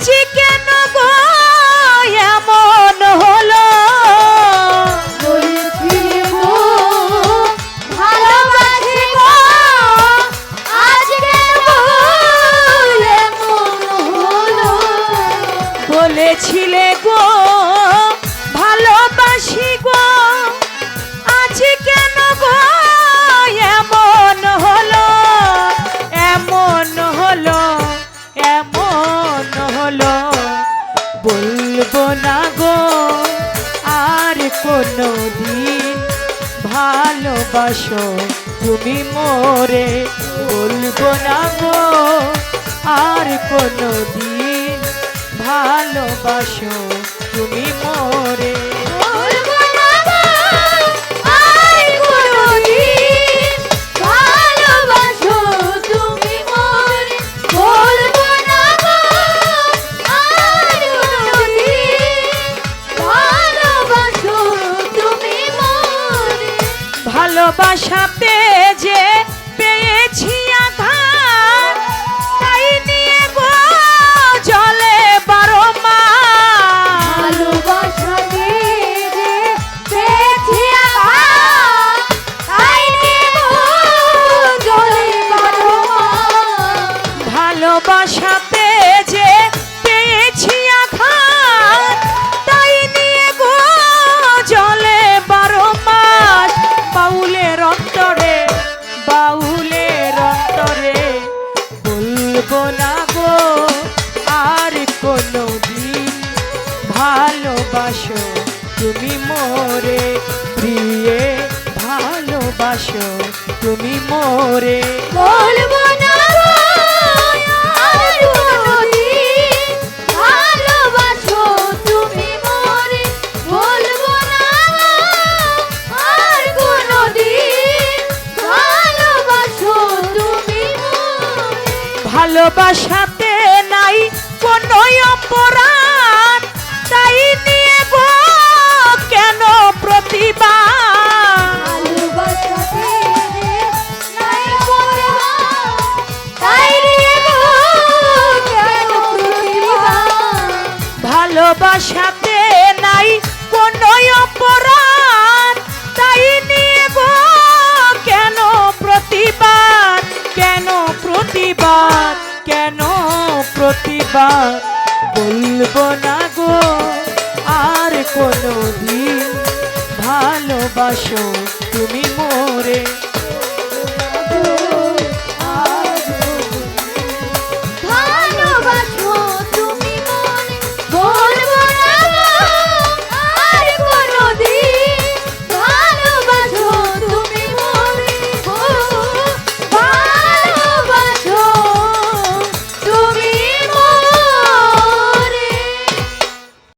কেন গো এমন হলো বলেছিলে গো ভালোবাসি গো আজ কেন এমন হলো বলেছিলে গো ভালোবাসি গো আজ কেন গো এমন হলো এমন হলো এমন হলো বলবো না গো আর কোনদিন ভালোবাসো তুমি মোরে বলবো না গো আর কোনদিন ভালোবাসো তুমি মোরে বলবো না গো আর কোনদিন ভালোবাসো তুমি মোরে বলবো না গো আর কোনদিন ভালোবাসো তুমি মোরে ভালোবাসা পেয়ে যে পেয়েছি আঘাত তাই নিয়ে গো জলে বারো মাস ভালোবাসা দিয়ে পেয়েছি আঘাত তাই নিয়ে জলে বারো মাস ভালোবাসা পেয়ে যে পেয়েছি আঘাত তাই নিয়ে গো জলে বারো মাস বাউলের অন্তরে বলবো না গো আর কোনদিন ভালোবাসো তুমি মোরে প্রিয়ে ভালোবাসো তুমি মোরে বলবো না গো আর কোনদিন ভালোবাসো তুমি মোরে বলবো না গো আর কোনদিন ভালোবাসো তুমি মোরে ভালোবাসাতে নাই কোনো অপরাধ তাই নিয়ে গো কেন প্রতিবাদ ভালোবাসাতে নাই পরোয়া তাই নিয়ে গো কেন প্রতিবাদ ভালোবাসাতে নাই কোনো অপরাধ তাই নিয়ে গো কেন প্রতিবাদ কেন প্রতিবাদ কেন প্রতিবাদ বলবো না গো আর কোনদিন ভালোবাসো তুমি মোরে